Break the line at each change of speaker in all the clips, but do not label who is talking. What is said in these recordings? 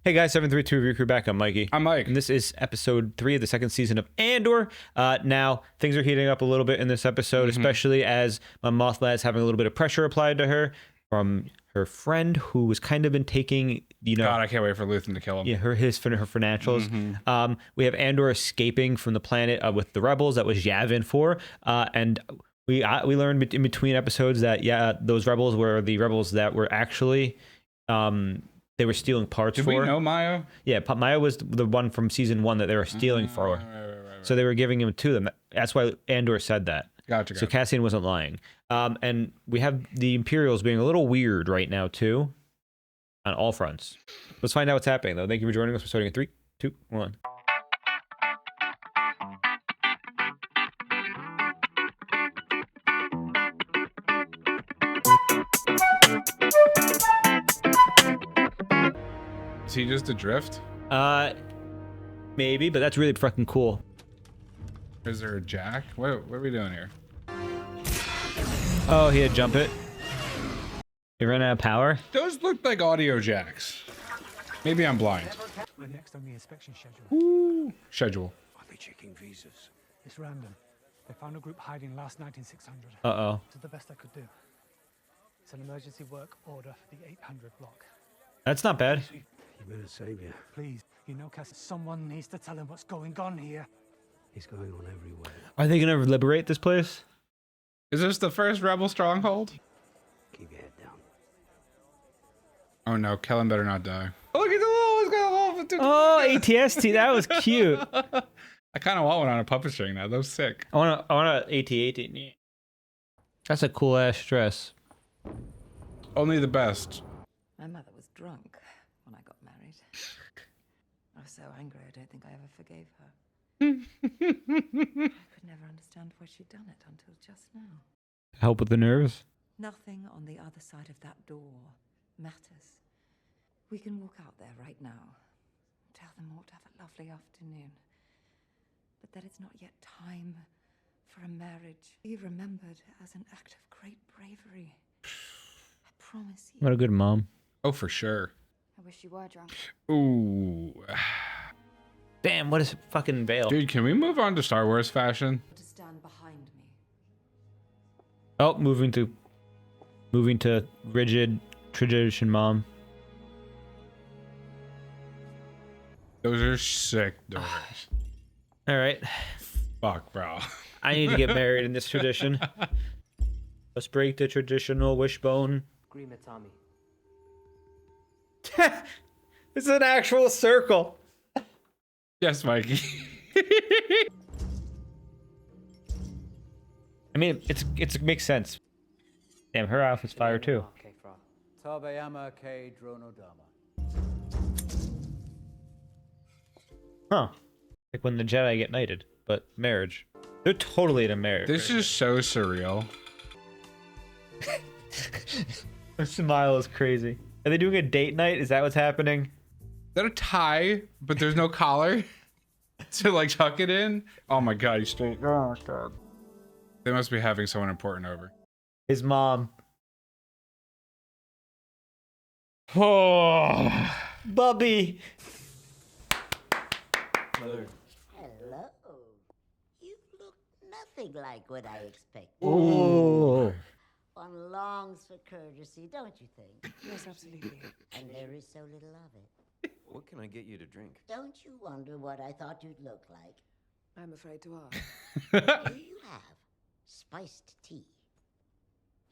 Hey guys, 732 Review Crew back. I'm Mikey.
I'm Mike.
And this is episode 3 of the second season of Andor. Now, things are heating up a little bit in this episode, especially as my Mothla is having a little bit of pressure applied to her from her friend who was kind of been taking,
God, I can't wait for Luthen to kill him.
Yeah, her financials. We have Andor escaping from the planet with the rebels. That was Yavin 4. And we learned in between episodes that, those rebels were the rebels that were actually... they were stealing parts
Did
for.
we know Maya?
Yeah, Maya was the one from season 1 that they were stealing for.
Right.
So they were giving him to them. That's why Andor said that.
Gotcha.
So Cassian wasn't lying. And we have the Imperials being a little weird right now, too, on all fronts. Let's find out what's happening, though. Thank you for joining us. We're starting in 3, 2, 1.
Is he just adrift?
Maybe, but that's really fucking cool.
Is there a jack? What are we doing here?
Oh, he had jump it. He ran out of power.
Those look like audio jacks. Maybe I'm blind.
We're next on the inspection schedule.
Ooh. Schedule.
Are they checking visas? It's random. They found a group hiding last night in 600.
Uh-oh.
It's the best I could do. It's an emergency work order for the 800 block.
That's not bad.
You better save you. Please, you know, Cass, someone needs to tell him what's going on here. He's going on everywhere.
Are they going to liberate this place?
Is this the first rebel stronghold?
Keep your head down.
Oh no, Kellen better not die. Oh, look at the little, he's got a little...
Oh, ATST, that was cute.
I kind of want one on a puppet string now. That was sick.
I want a AT-AT. That's a cool ass dress.
Only the best.
My mother was drunk when I got married. I was so angry, I don't think I ever forgave her. I could never understand why she'd done it until just now.
Help with the nerves?
Nothing on the other side of that door matters. We can walk out there right now. Tell them all to have a lovely afternoon. But that it's not yet time for a marriage. Be remembered as an act of great bravery. I promise you.
What a good mom.
Oh, for sure.
I wish you were drunk.
Ooh.
Damn, what is fucking veil?
Dude, can we move on to Star Wars fashion?
To stand behind me.
Oh, moving to rigid tradition, mom.
Those are sick doors.
All right.
Fuck, bro.
I need to get married in this tradition. Let's break the traditional wishbone.
Green Tommy.
It's an actual circle.
Yes, Mikey.
I mean, it makes sense. Damn, her outfit's fire too.
Tabayama K Dronodama.
Huh. Like when the Jedi get knighted, but marriage. They're totally in a marriage.
This is so surreal.
Her smile is crazy. Are they doing a date night? Is that what's happening?
Is that a tie, but there's no collar to like tuck it in? Oh my god, he's straight. Oh god. They must be having someone important over.
His mom.
Oh,
Bubby.
Mother.
Hello. You look nothing like what I expected.
Oh.
One longs for courtesy, don't you think?
Yes, absolutely.
And there is so little of it.
What can I get you to drink?
Don't you wonder what I thought you'd look like?
I'm afraid to ask.
Here you have spiced tea.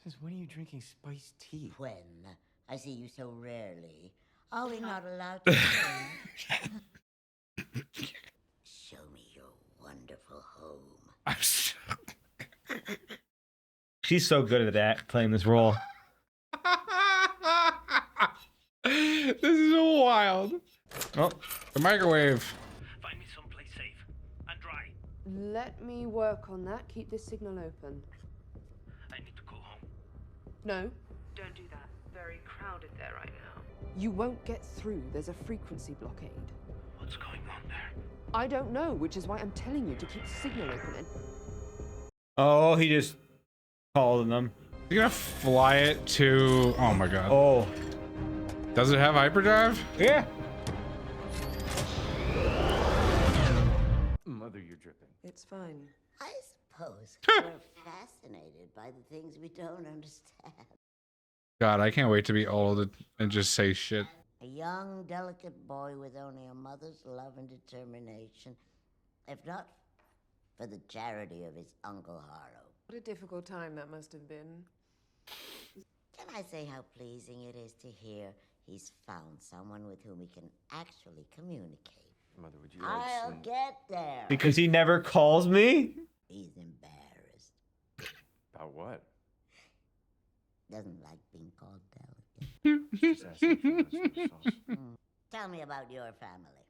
Since when are you drinking spiced tea?
When I see you so rarely, are we not allowed to drink? Show me your wonderful home.
I'm so...
She's so good at that, playing this role.
This is wild. Oh, the microwave.
Find me someplace safe and dry.
Let me work on that. Keep this signal open.
I need to go home.
No, don't do that. Very crowded there right now. You won't get through. There's a frequency blockade.
What's going on there?
I don't know, which is why I'm telling you to keep the signal open. And
Oh, he just called them.
You're gonna fly it to... Oh my god.
Oh.
Does it have hyperdrive?
Yeah.
Mother, you're dripping.
It's fine.
I suppose we're fascinated by the things we don't understand.
God, I can't wait to be old and just say shit.
A young, delicate boy with only a mother's love and determination, if not for the charity of his Uncle Harrow.
What a difficult time that must have been.
Can I say how pleasing it is to hear he's found someone with whom he can actually communicate?
Mother, would you like
I'll
some...
get there.
Because he never calls me?
He's embarrassed.
About what?
Doesn't like being called delicate.
Just asking for us some sauce.
Tell me about your family.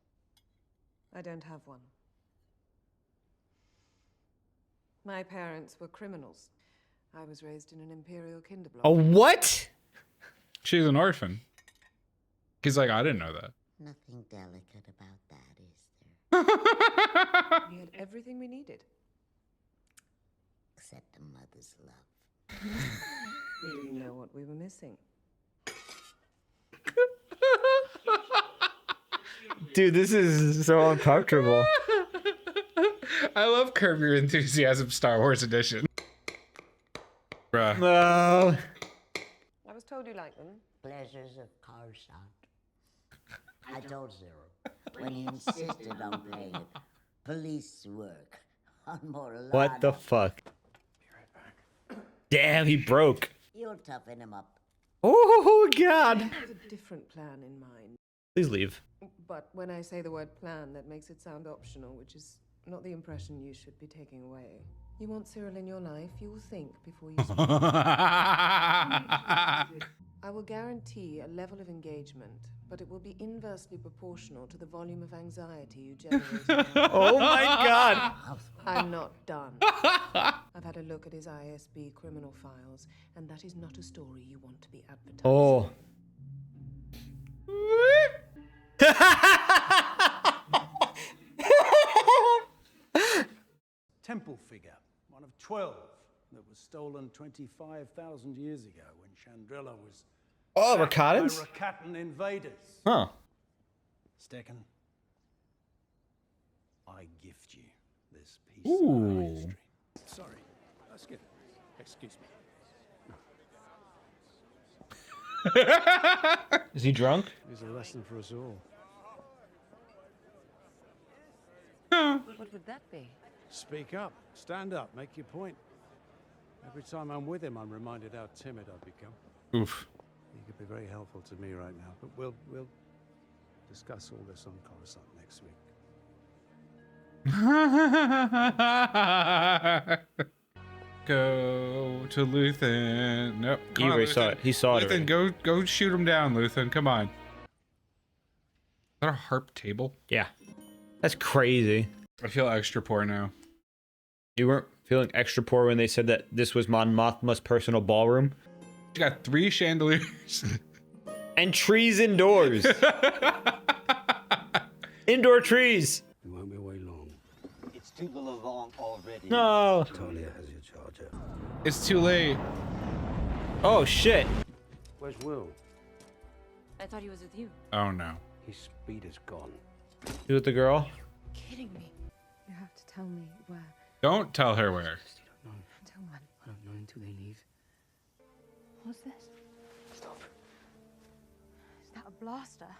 I don't have one. My parents were criminals. I was raised in an imperial kinderblock.
A what?
She's an orphan. He's like, I didn't know that.
Nothing delicate about that, is there?
We had everything we needed.
Except a mother's love.
We didn't know what we were missing.
Dude, this is so uncomfortable.
I love Curb Your Enthusiasm Star Wars edition. Bruh.
No.
I was told you liked them.
Pleasures of Coruscant. I told Cyril when he insisted on paying it. Police work on Morlana.
What the fuck? Damn, he broke.
You'll toughen him up.
Oh, God.
I have a different plan in mind.
Please leave.
But when I say the word plan, that makes it sound optional, which is not the impression you should be taking away. You want Cyril in your life, you will think before you speak. I will guarantee a level of engagement, but it will be inversely proportional to the volume of anxiety you generate.
Oh, my God.
I'm not done. I've had a look at his ISB criminal files, and that is not a story you want to be advertising.
Oh.
Temple figure, one of 12 that was stolen 25,000 years ago when Chandrilla was
Oh,
sacked by
Rakatans?
Rakatan invaders.
Huh.
Stecken, I gift you this piece
Ooh.
of our history. Sorry, excuse me.
Is he drunk?
It's a lesson for us all.
What would that be?
Speak up, stand up, make your point. Every time I'm with him, I'm reminded how timid I've become.
Oof.
He could be very helpful to me right now, but we'll discuss all this on Coruscant next week.
Go to Luthen. Nope.
He already saw it. He saw it
Luthen, go shoot him down, Luthen. Come on. Is that a harp table?
Yeah. That's crazy.
I feel extra poor now.
You weren't feeling extra poor when they said that this was Mon Mothma's personal ballroom?
You got 3 chandeliers.
And trees indoors. Indoor trees.
We won't be away long.
It's too long already.
No.
Talia has your charger.
It's too late.
Oh, shit.
Where's Will?
I thought he was with you.
Oh no.
His speed is gone.
You with the girl?
Kidding me. You have to tell me where.
Don't tell her where.
Until when?
I don't know until they leave.
What's this? Stop. Is that a blaster?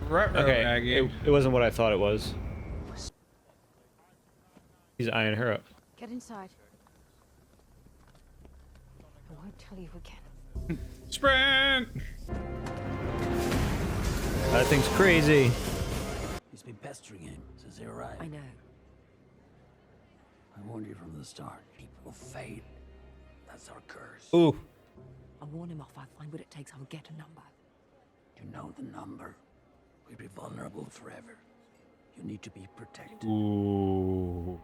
Okay,
Maggie.
it wasn't what I thought it was. He's eyeing her up.
Get inside. I won't tell you again.
Sprint!
That thing's crazy.
He's been pestering him since they arrived.
I know.
I warned you from the start. People fail. That's our curse.
Ooh.
I'll warn him off. I'll find what it takes. I'll get a number.
You know the number. We'll be vulnerable forever. You need to be protected.
Ooh.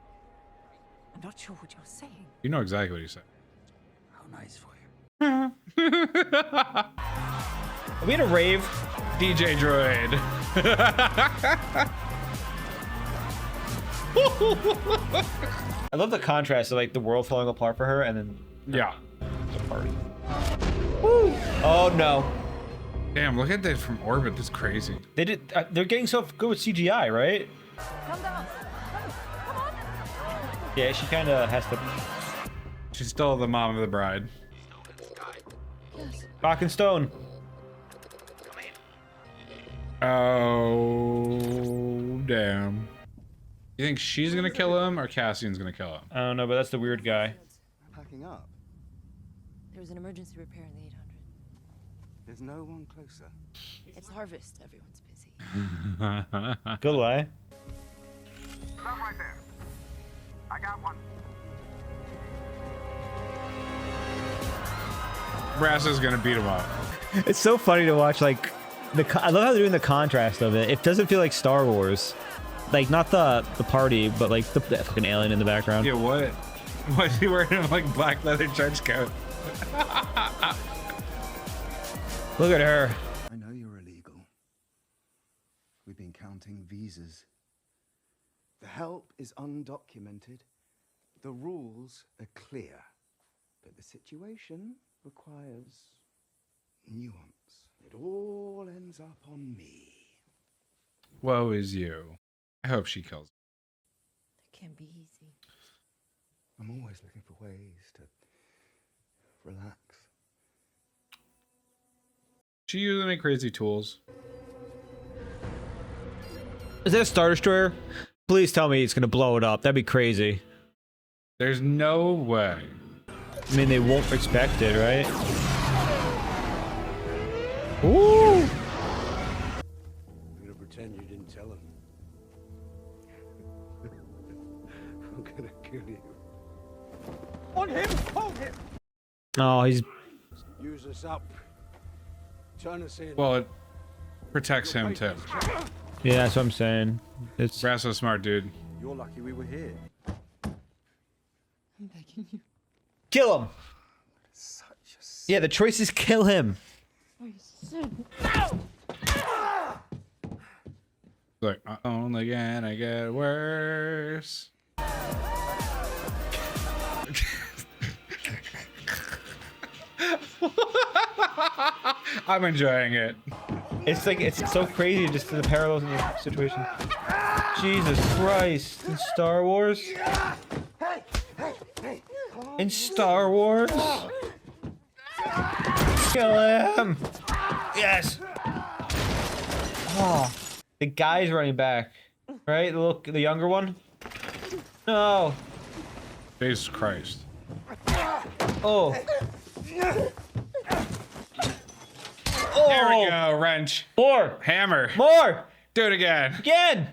I'm not sure what you're saying.
You know exactly what he said.
How nice for you.
Are we in a rave?
DJ Droid.
I love the contrast of like the world falling apart for her and then
Yeah.
the party. Woo! Oh no.
Damn, look at that from orbit. That's crazy.
They did. They're getting so good with CGI, right?
Come down. Come on.
Yeah, she kind of has to.
She's still the mom of the bride.
Rock and stone.
Oh, damn. You think she's gonna kill him or Cassian's gonna kill him?
I don't know, but that's the weird guy.
Packing up.
There was an emergency repair in the 800.
There's no one closer.
It's harvest. Everyone's busy.
Good way.
Stop right there. I got one.
Brasso's gonna beat him up.
It's so funny to watch. Like, I love how they're doing the contrast of it. It doesn't feel like Star Wars. Like, not the party, but like the fucking alien in the background.
Yeah, what? Why is he wearing a like black leather trench coat?
Look at her.
I know you're illegal. We've been counting visas. The help is undocumented. The rules are clear. But the situation requires nuance. It all ends up on me.
Woe is you. I hope she kills him.
That can't be easy.
I'm always looking for ways to relax.
She using any crazy tools?
Is that a Star Destroyer? Please tell me it's gonna blow it up. That'd be crazy.
There's no way.
I mean, they won't expect it, right? Ooh!
I'm gonna pretend you didn't tell him. I'm gonna kill you.
On him! Hold him!
Oh, he's.
Use us up. Turn us in.
Well, it protects him too.
Yeah, that's what I'm saying. It's.
Brasso's smart, dude.
You're lucky we were here.
I'm begging you.
Kill him! Yeah, the choice is kill him.
Like, only gonna get worse. I'm enjoying it.
It's like, it's so crazy just the parallels in the situation. Jesus Christ. In Star Wars? In Star Wars? Kill him! Yes! Oh. The guy's running back. Right? The younger one? No!
Jesus Christ.
Oh.
There we go, wrench.
More!
Hammer.
More!
Do it again.
Again!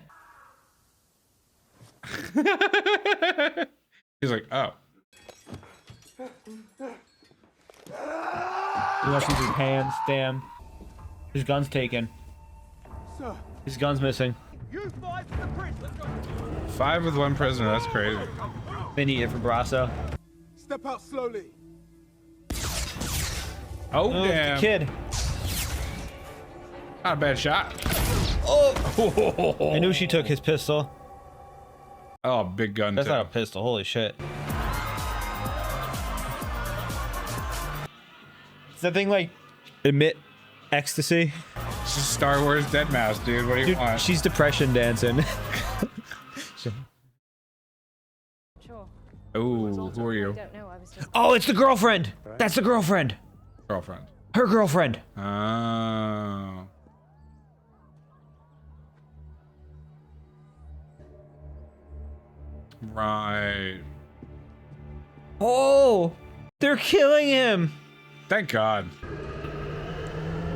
He's like, oh.
He wants to use his hands, damn. His gun's taken. His gun's missing.
You five for the bridge. Let's go.
5 with 1 prisoner, that's crazy.
They need it for Brasso.
Step out slowly.
Oh,
Oh,
damn.
the kid.
Not a bad shot.
Oh! I knew she took his pistol.
Oh, big gun.
That's
too.
not a pistol, holy shit. Does that thing like emit ecstasy?
It's just Star Wars Dead Mouse, dude. What do you
Dude,
want?
she's depression dancing.
Sure.
Ooh, who are you?
Don't know. I was just.
Oh, it's the girlfriend! That's the girlfriend!
Girlfriend.
Her girlfriend!
Oh. Right.
Oh! They're killing him!
Thank God.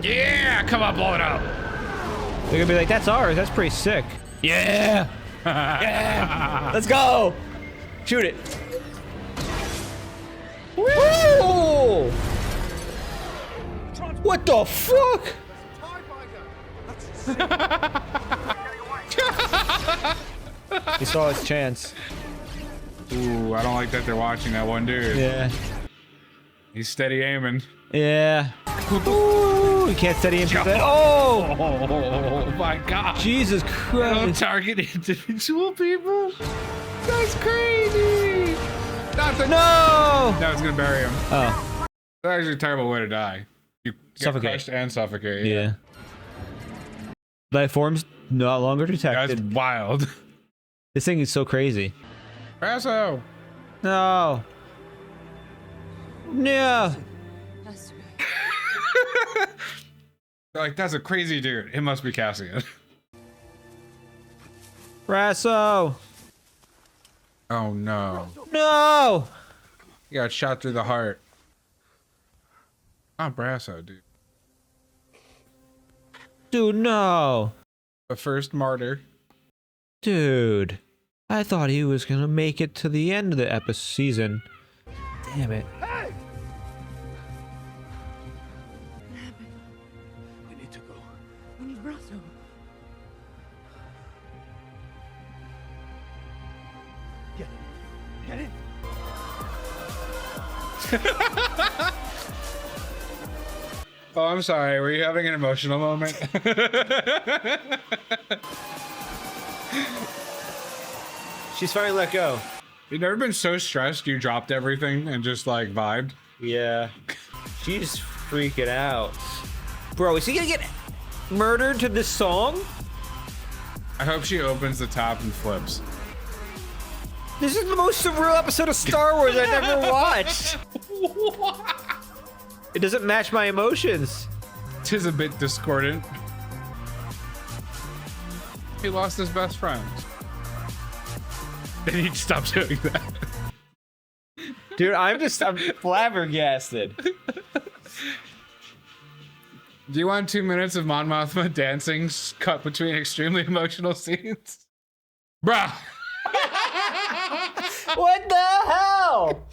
Yeah, come on, blow it up.
They're gonna be like, that's ours, that's pretty sick. Yeah! Yeah! Let's go! Shoot it. Woo! What the fuck? He saw his chance.
Ooh, I don't like that they're watching that one dude.
Yeah.
He's steady aiming.
Yeah. Ooh, you can't steady him for that. Oh!
Oh my God.
Jesus
Don't
Christ.
target individual people. That's crazy. Not the
No!
That was gonna bury him.
Oh.
That's actually a terrible way to die. You get
Suffocate.
crushed and suffocate.
Yeah. Life forms no longer
That's
detected.
wild.
This thing is so crazy.
Brasso.
No. No.
That's me.
Like, that's a crazy dude. It must be Cassian.
Brasso.
Oh no.
No.
He got shot through the heart. Not Brasso, dude.
Dude, no.
The first martyr.
Dude. I thought he was gonna make it to the end of the season. Damn it.
We need to go.
We need Brasso.
Get in. Get in.
Oh, I'm sorry. Were you having an emotional moment?
She's finally let go.
You've never been so stressed you dropped everything and just like vibed?
Yeah. She's freaking out. Bro, is he gonna get murdered to this song?
I hope she opens the top and flips.
This is the most surreal episode of Star Wars I've ever watched. It doesn't match my emotions.
Tis a bit discordant. He lost his best friend. They need to stop doing that.
Dude, I'm flabbergasted.
Do you want 2 minutes of Mon Mothma dancing cut between extremely emotional scenes? Bruh!
What the hell?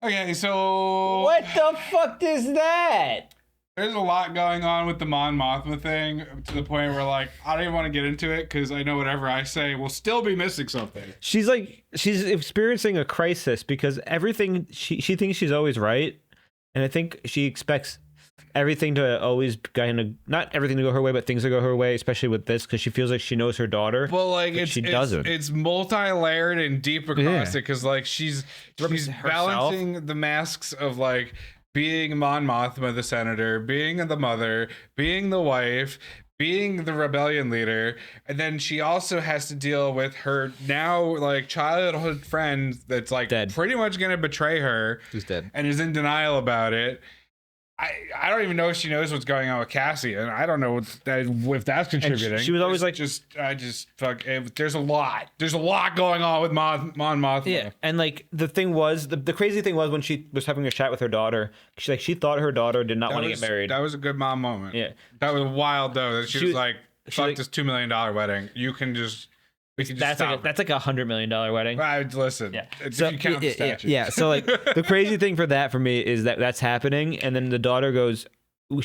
Okay, so
What the fuck is that?
there's a lot going on with the Mon Mothma thing to the point where, like, I don't even want to get into it because I know whatever I say will still be missing something.
She's experiencing a crisis because everything she thinks she's always right, and I think she expects everything to always kind of not everything to go her way, but things to go her way, especially with this because she feels like she knows her daughter.
Well, like
she doesn't.
It's multi-layered and deep across it because, like, she's
Herself.
balancing the masks of like being Mon Mothma, the senator, being the mother, being the wife, being the rebellion leader, and then she also has to deal with her now like childhood friend that's like
Dead.
pretty much gonna betray her.
Who's dead?
And is in denial about it. I don't even know if she knows what's going on with Cassie, and I don't know if that's contributing.
she was always like,
there's a lot going on with Mon Mothma.
yeah, and like the thing was, the crazy thing was when she was having a chat with her daughter, she thought her daughter did not want to get married.
That was a good mom moment.
Yeah,
that was wild though. That she was like, "Fuck
like,
this $2 million wedding. You can just."
That's like $100 million wedding.
Listen,
yeah.
If
So,
you count the statute.
yeah. So like the crazy thing for me is that's happening, and then the daughter goes, I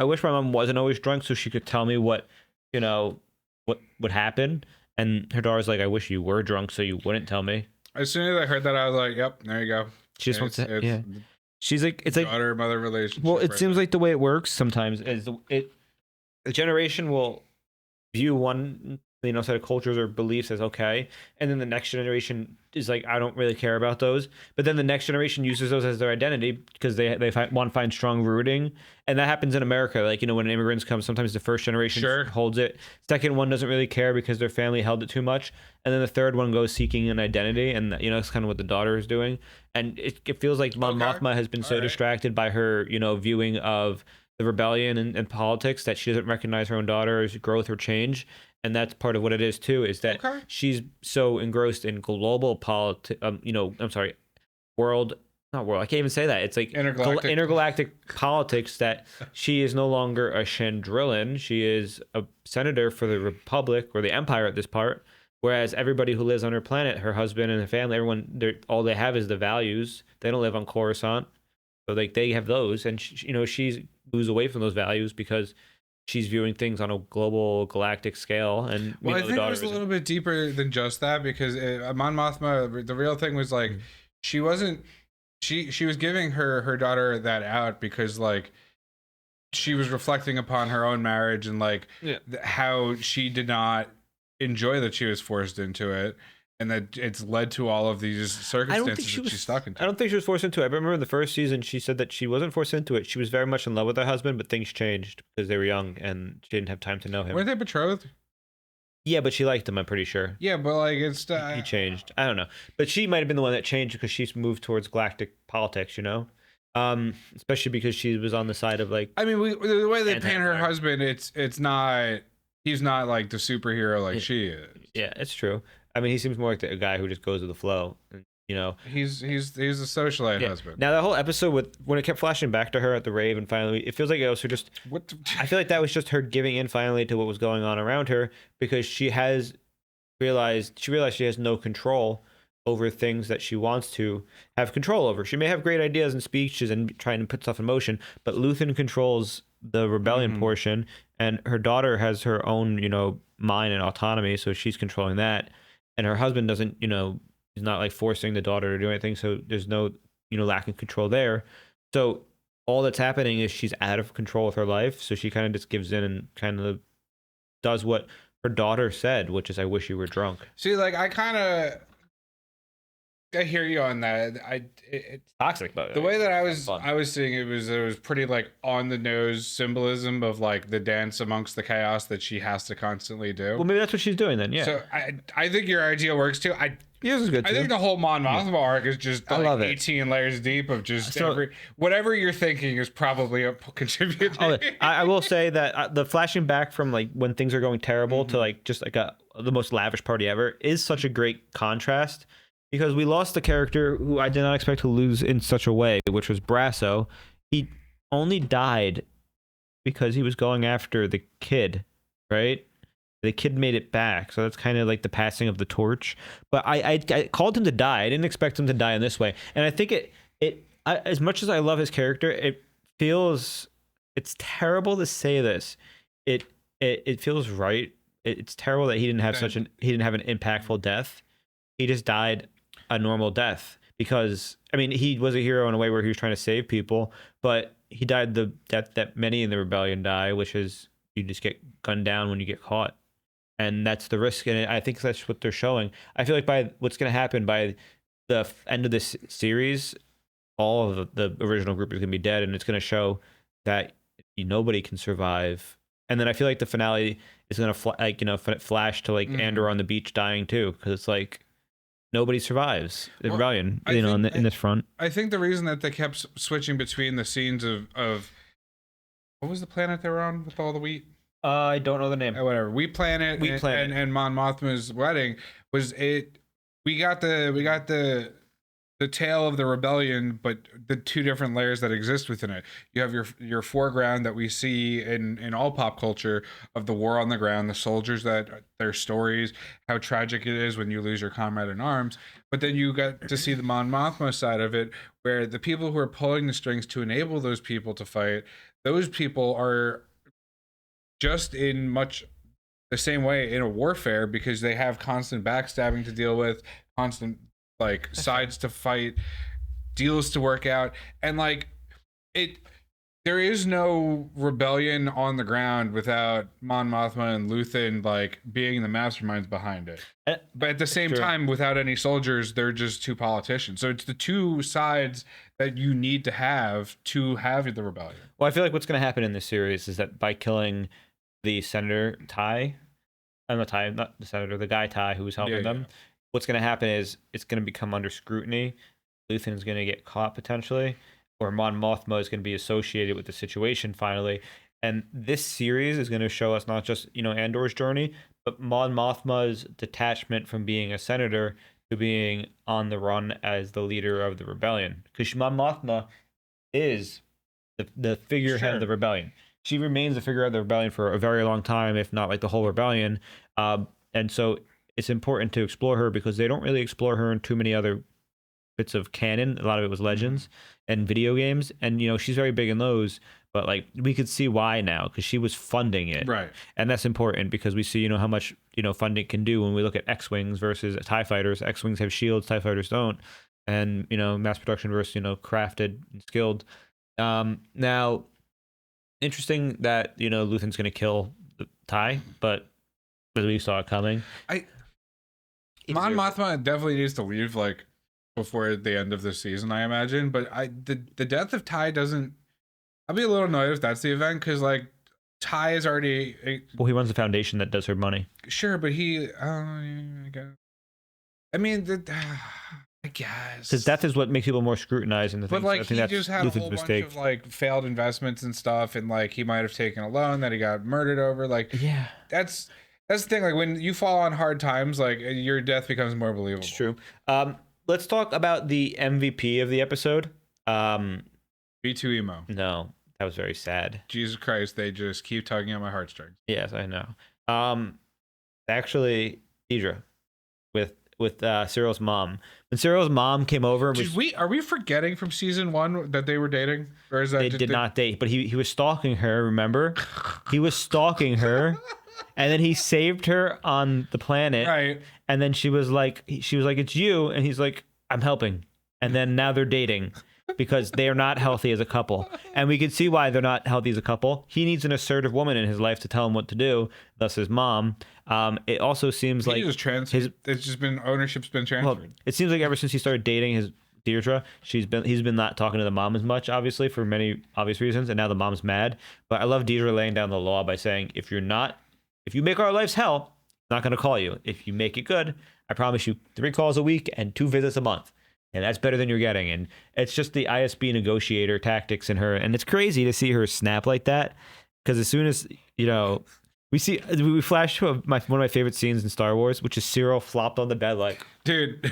wish my mom wasn't always drunk so she could tell me what would happen. And her daughter's like, I wish you were drunk so you wouldn't tell me.
As soon as I heard that, I was like, "Yep, there you go."
She just wants to. Yeah. She's like, it's like
daughter-mother relationship.
Well, it
right
seems
there.
like the way it works sometimes is the generation will view one set of cultures or beliefs as okay, and then the next generation is like, I don't really care about those, but then the next generation uses those as their identity because they want to find strong rooting, and that happens in America. Like, when immigrants come, sometimes the first generation holds it, second one doesn't really care because their family held it too much, and then the third one goes seeking an identity, and it's kind of what the daughter is doing, and it feels like Mon Mothma has been so distracted by her viewing of the rebellion and politics that she doesn't recognize her own daughter's growth or change. And that's part of what it is too, is that she's so engrossed in global politics, world, not world, I can't even say that. It's like intergalactic politics that she is no longer a Chandrillan. She is a senator for the Republic or the Empire at this part. Whereas everybody who lives on her planet, her husband and her family, everyone, all they have is the values. They don't live on Coruscant. So like they have those, and she's moves away from those values because she's viewing things on a global galactic scale. And
I think it was a little bit deeper than just that, because Mon Mothma, the real thing was like she was giving her daughter that out because like she was reflecting upon her own marriage and like how she did not enjoy that she was forced into it. and that it's led to all of these circumstances that she's stuck into.
I don't think she was forced into it. I remember in the first season, she said that she wasn't forced into it. She was very much in love with her husband, but things changed because they were young and she didn't have time to know him.
Weren't they betrothed?
Yeah, but she liked him, I'm pretty sure.
Yeah, but like it's
He changed. I don't know. But she might have been the one that changed because she's moved towards galactic politics, you know? Especially because she was on the side of like.
I mean, the way they paint her
anti-empire.
husband, it's not. He's not like the superhero like she is.
Yeah, it's true. I mean, he seems more like a guy who just goes with the flow. And, you know,
He's a socialite husband.
Now that whole episode with when it kept flashing back to her at the rave, and finally, it feels like it was her just.
What?
I feel like that was just her giving in finally to what was going on around her because she realized she has no control over things that she wants to have control over. She may have great ideas and speeches and trying to put stuff in motion, but Luthen controls the rebellion portion, and her daughter has her own, you know, mind and autonomy, so she's controlling that. And her husband doesn't, you know, he's not like forcing the daughter to do anything, so there's no, you know, lack of control there. So all that's happening is she's out of control of her life, so she kind of just gives in and kind of does what her daughter said, which is, "I wish you were drunk."
See, like I hear you on that. It's
toxic, but
the way that I was seeing it was pretty like on the nose symbolism of like the dance amongst the chaos that she has to constantly do.
Well, maybe that's what she's doing then. Yeah.
So I think your idea works too.
Yours is good
I
too.
think the whole Mon Mothma arc is just
I
like
love it.
18 layers deep of just
So-
whatever you're thinking is probably a contributing.
Oh, I will say that the flashing back from like when things are going terrible to like just like the most lavish party ever is such a great contrast because we lost the character who I did not expect to lose in such a way, which was Brasso. He only died because he was going after the kid, right? The kid made it back, so that's kind of like the passing of the torch. But I called him to die. I didn't expect him to die in this way, and I think as much as I love his character, it's terrible to say this. It feels right. It's terrible that he didn't have an impactful death. He just died a normal death because I mean he was a hero in a way where he was trying to save people, but he died the death that many in the rebellion die, which is you just get gunned down when you get caught. And that's the risk, and I think that's what they're showing. I feel like by what's going to happen by the end of this series, all of the original group is going to be dead, and it's going to show that nobody can survive. And then I feel like the finale is going to flash to like Andor on the beach dying too, because it's like nobody survives the rebellion, in this front.
I think the reason that they kept switching between the scenes of what was the planet they were on with all the wheat?
I don't know the name.
Whatever. Wheat Planet and Mon Mothma's wedding was it. We got the tale of the rebellion, but the two different layers that exist within it. You have your foreground that we see in all pop culture of the war on the ground, the soldiers that their stories, how tragic it is when you lose your comrade in arms. But then you got to see the Mon Mothma side of it, where the people who are pulling the strings to enable those people to fight, those people are just in much the same way in a warfare because they have constant backstabbing to deal with, constant like sides to fight, deals to work out, and like there is no rebellion on the ground without Mon Mothma and Luthen like being the masterminds behind it. But at the same time, without any soldiers, they're just two politicians. So it's the two sides that you need to have the rebellion.
Well, I feel like what's going to happen in this series is that by killing the senator Ty, not the senator, the guy Ty who was helping them. What's going to happen is it's going to become under scrutiny. Luthen is going to get caught potentially, or Mon Mothma is going to be associated with the situation finally. And this series is going to show us not just Andor's journey, but Mon Mothma's detachment from being a senator to being on the run as the leader of the rebellion. Because Mon Mothma is the figurehead of the rebellion. She remains the figure of the rebellion for a very long time, if not like the whole rebellion. And so it's important to explore her because they don't really explore her in too many other bits of canon. A lot of it was legends and video games. And, she's very big in those, but like we could see why now because she was funding it.
Right.
And that's important because we see, how much, funding can do when we look at X-Wings versus TIE fighters. X-Wings have shields, TIE fighters don't. And, mass production versus, crafted and skilled. Now, interesting that Luthen's going to kill the TIE, but we saw it coming.
Mon Mothma definitely needs to leave like before the end of the season, I imagine. But the death of Ty doesn't. I'll be a little annoyed if that's the event because like Ty is already.
Well, he runs the foundation that does her money.
Sure, but he. I guess. I mean, I guess
Because death is what makes people more scrutinized. And the
but
things.
like
I think
he
that's
just had a
Luthen's
whole
mistake.
bunch of like failed investments and stuff, and like he might have taken a loan that he got murdered over. Like,
Yeah,
that's the thing. Like when you fall on hard times, like your death becomes more believable.
it's true. Let's talk about the MVP of the episode.
B2 emo.
No, that was very sad.
Jesus Christ, they just keep tugging at my heartstrings.
Yes, I know. Actually, Deidre with Cyril's mom. When Cyril's mom came over,
Are we forgetting from season 1 that they were dating, or is that
they did not date, but he was stalking her. Remember, he was stalking her, and then he saved her on the planet.
Right.
And then she was like, "It's you," and he's like, "I'm helping." And then now they're dating because they are not healthy as a couple, and we can see why they're not healthy as a couple. He needs an assertive woman in his life to tell him what to do. Thus, his mom. It also seems like
it's just been ownership's been transferred.
Well, it seems like ever since he started dating his Deirdre, he's been not talking to the mom as much, obviously for many obvious reasons, and now the mom's mad. But I love Deirdre laying down the law by saying, if you make our lives hell, I'm not going to call you. If you make it good, I promise you 3 calls a week and 2 visits a month. And that's better than you're getting. And it's just the ISB negotiator tactics in her. And it's crazy to see her snap like that. Because as soon as, we flash to one of my favorite scenes in Star Wars, which is Cyril flopped on the bed like,
dude.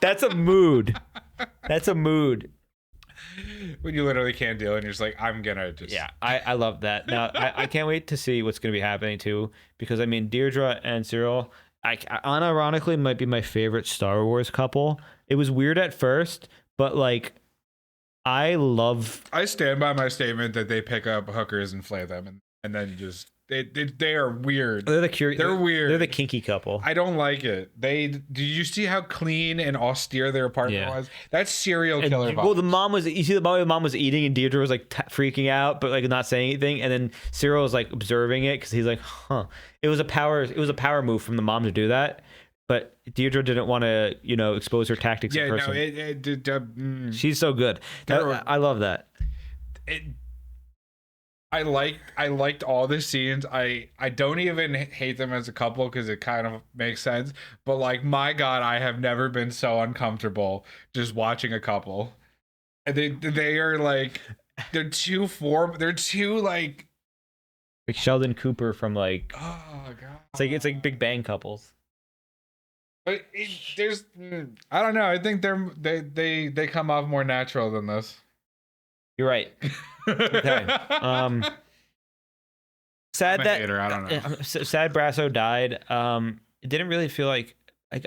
That's a mood. That's a mood.
When you literally can't deal and you're just like, I'm gonna just.
Yeah, I love that. Now, I can't wait to see what's going to be happening too. Because, I mean, Deirdre and Cyril, unironically, might be my favorite Star Wars couple. It was weird at first, but like, I
stand by my statement that they pick up hookers and flay them, and then just they are weird.
They're
weird.
They're the kinky couple.
I don't like it. Did you see how clean and austere their apartment was? That's serial killer vibes.
Well, the mom was. You see, the mom was eating, and Deirdre was like freaking out, but like not saying anything. And then Cyril was like observing it because he's like, "Huh." It was a power move from the mom to do that. But Deirdre didn't want to, expose her tactics in person.
No,
she's so good. I love that.
I liked all the scenes. I don't even hate them as a couple because it kind of makes sense. But like, my God, I have never been so uncomfortable just watching a couple. And they are like, they're too like
Sheldon Cooper from like,
oh God,
it's like Big Bang couples.
But I don't know. I think they come off more natural than this.
You're right. Okay. Sad that
hater, I don't know.
Sad Brasso died. It didn't really feel like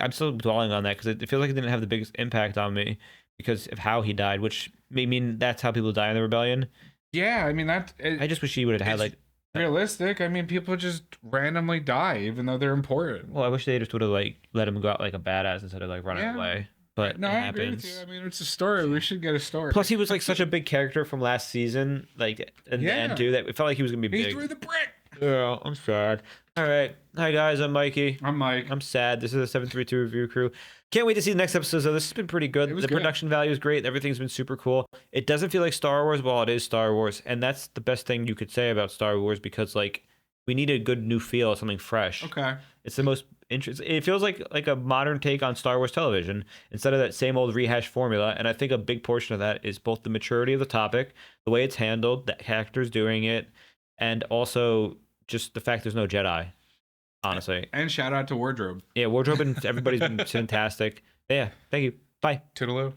I'm still dwelling on that because it feels like it didn't have the biggest impact on me because of how he died, which may mean that's how people die in the rebellion.
Yeah, I mean
I just wish he would have had like
realistic. I mean, people just randomly die even though they're important.
Well, I wish they just would have like let him go out like a badass instead of like running away. But
no,
it
I
happens.
agree with you. I mean, it's a story. We should get a story.
Plus, he was like such a big character from last season, like in the end too. That it felt like he was gonna be big.
He threw the brick.
Yeah, I'm sad. All right, hi guys, I'm Mikey.
I'm Mike.
I'm sad. This is a 732 review crew. Can't wait to see the next episode. So this has been pretty good. The production value is great. Everything's been super cool. It doesn't feel like Star Wars, while it is Star Wars, and that's the best thing you could say about Star Wars because like we need a good new feel, something fresh.
Okay.
It's the most interesting. It feels like a modern take on Star Wars television instead of that same old rehash formula. And I think a big portion of that is both the maturity of the topic, the way it's handled, the actors doing it, and also just the fact there's no Jedi. Honestly.
And shout out to Wardrobe.
Yeah, Wardrobe and everybody's been fantastic. Yeah, thank you. Bye.
Toodaloo.